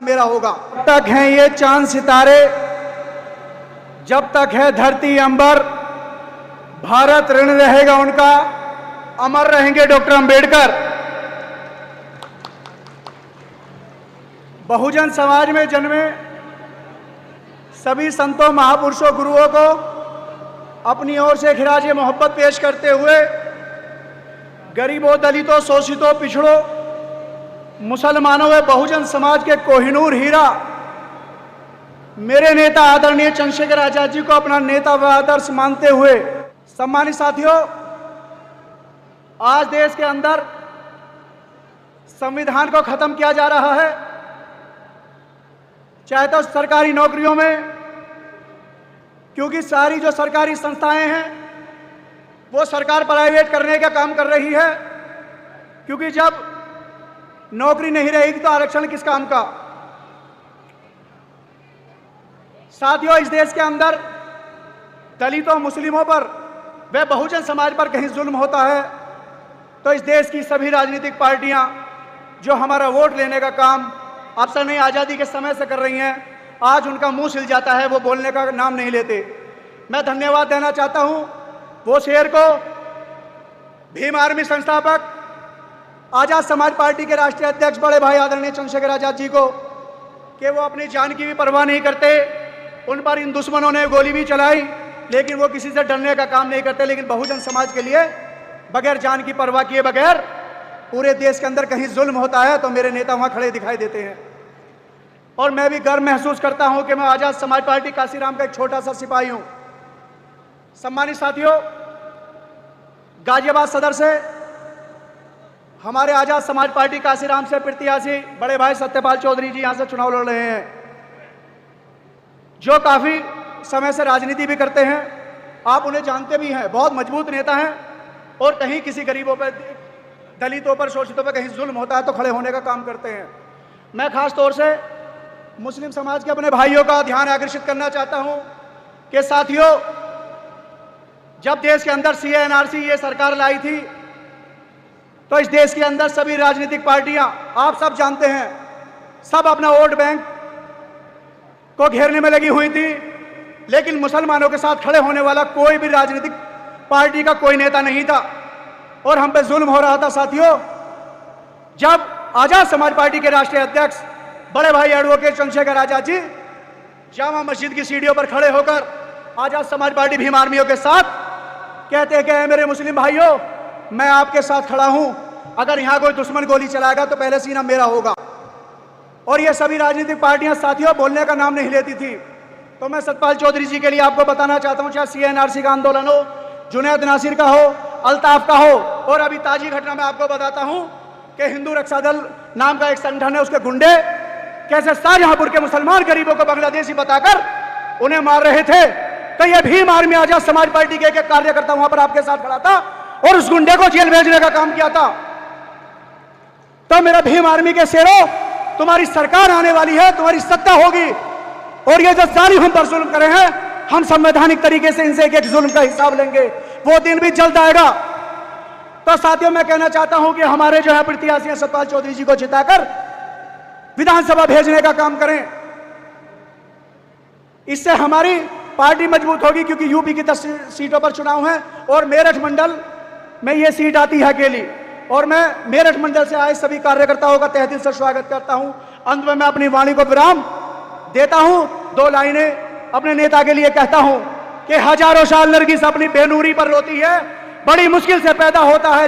मेरा होगा। जब तक हैं ये चांद सितारे, जब तक है धरती अंबर, भारत ऋण रहेगा उनका, अमर रहेंगे डॉक्टर अंबेडकर। बहुजन समाज में जन्मे सभी संतों, महापुरुषों, गुरुओं को अपनी ओर से खिराजे मोहब्बत पेश करते हुए गरीबों, दलितों, शोषितों, पिछड़ों, मुसलमानों व बहुजन समाज के कोहिनूर हीरा मेरे नेता आदरणीय चंद्रशेखर आजाद जी को अपना नेता व आदर्श मानते हुए, सम्मानित साथियों, आज देश के अंदर संविधान को खत्म किया जा रहा है। चाहे तो सरकारी नौकरियों में, क्योंकि सारी जो सरकारी संस्थाएं हैं वो सरकार प्राइवेट करने का काम कर रही है, क्योंकि जब नौकरी नहीं रहेगी तो आरक्षण किस काम का। साथियों, इस देश के अंदर दलितों, मुस्लिमों पर व बहुजन समाज पर कहीं जुल्म होता है तो इस देश की सभी राजनीतिक पार्टियां जो हमारा वोट लेने का काम अफसर नहीं आज़ादी के समय से कर रही हैं, आज उनका मुंह सिल जाता है, वो बोलने का नाम नहीं लेते। मैं धन्यवाद देना चाहता हूं वो शेर को, भीम आर्मी संस्थापक, आजाद समाज पार्टी के राष्ट्रीय अध्यक्ष बड़े भाई आदरणीय चंद्रशेखर आजाद जी को, कि वो अपनी जान की भी परवाह नहीं करते। उन पर इन दुश्मनों ने गोली भी चलाई, लेकिन वो किसी से डरने का काम नहीं करते। लेकिन बहुजन समाज के लिए बगैर जान की परवाह किए बगैर पूरे देश के अंदर कहीं जुल्म होता है तो मेरे नेता वहां खड़े दिखाई देते हैं। और मैं भी गर्व महसूस करता हूं कि मैं आजाद समाज पार्टी काशीराम का एक छोटा सा सिपाही हूं। सम्मानित साथियों, गाजियाबाद सदर से हमारे आजाद समाज पार्टी काशीराम से प्रत्याशी बड़े भाई सत्यपाल चौधरी जी यहां से चुनाव लड़ रहे हैं, जो काफी समय से राजनीति भी करते हैं। आप उन्हें जानते भी हैं, बहुत मजबूत नेता हैं और कहीं किसी गरीबों पर, दलितों पर, शोषितों पर कहीं जुल्म होता है तो खड़े होने का काम करते हैं। मैं खास तौर से मुस्लिम समाज के अपने भाइयों का ध्यान आकर्षित करना चाहता हूं कि साथियों, जब देश के अंदर सीए एनआरसी ये सरकार लाई थी तो इस देश के अंदर सभी राजनीतिक पार्टियां, आप सब जानते हैं, सब अपना वोट बैंक को घेरने में लगी हुई थी, लेकिन मुसलमानों के साथ खड़े होने वाला कोई भी राजनीतिक पार्टी का कोई नेता नहीं था और हम पे जुल्म हो रहा था। साथियों, जब आजाद समाज पार्टी के राष्ट्रीय अध्यक्ष बड़े भाई एडवोकेट चंद्रशेखर आजाद जी जामा मस्जिद की सीढ़ियों पर खड़े होकर आजाद समाज पार्टी भीम आर्मियों के साथ कहते हैं कि मेरे मुस्लिम भाइयों, मैं आपके साथ खड़ा हूं, अगर यहां कोई दुश्मन गोली चलाएगा तो पहले सीना मेरा होगा। और ये सभी राजनीतिक पार्टियां साथियों बोलने का नाम नहीं लेती थी। तो मैं सतपाल चौधरी जी के लिए आपको बताना चाहता हूं, चाहे सीएनआरसी का आंदोलन हो, जुनैद नासिर का हो, अल्ताफ का हो, और अभी ताजी घटना मैं आपको बताता हूं कि हिंदू रक्षा दल नाम का एक संगठन है, उसके गुंडे कैसे शाहजहांपुर के मुसलमान गरीबों को बांग्लादेशी बताकर उन्हें मार रहे थे। तो ये भीम आर्मी आजाद समाज पार्टी के एक कार्यकर्ता वहां पर आपके साथ खड़ा था और उस गुंडे को जेल भेजने का काम किया था। तो मेरा भीम आर्मी के शेरों, तुम्हारी सरकार आने वाली है, तुम्हारी सत्ता होगी, और ये जो जालिम हम पर जुल्म करे हैं, हम संवैधानिक तरीके से इनसे एक एक जुल्म का हिसाब लेंगे। वो दिन भी जल्द आएगा। तो साथियों, मैं कहना चाहता हूं कि हमारे जो है प्रत्याशी सतपाल चौधरी जी को जिताकर विधानसभा भेजने का काम करें। इससे हमारी पार्टी मजबूत होगी, क्योंकि यूपी की 10 सीटों पर चुनाव है और मेरठ मंडल में ये सीट आती है अकेली। और मैं मेरठ मंडल से आए सभी कार्यकर्ताओं का तहे दिल से स्वागत करता हूं। अंत में मैं अपनी वाणी को विराम देता हूं। 2 लाइनें अपने नेता के लिए कहता हूं कि हजारों साल नरगिस अपनी बेनूरी पर रोती है, बड़ी मुश्किल से पैदा होता है।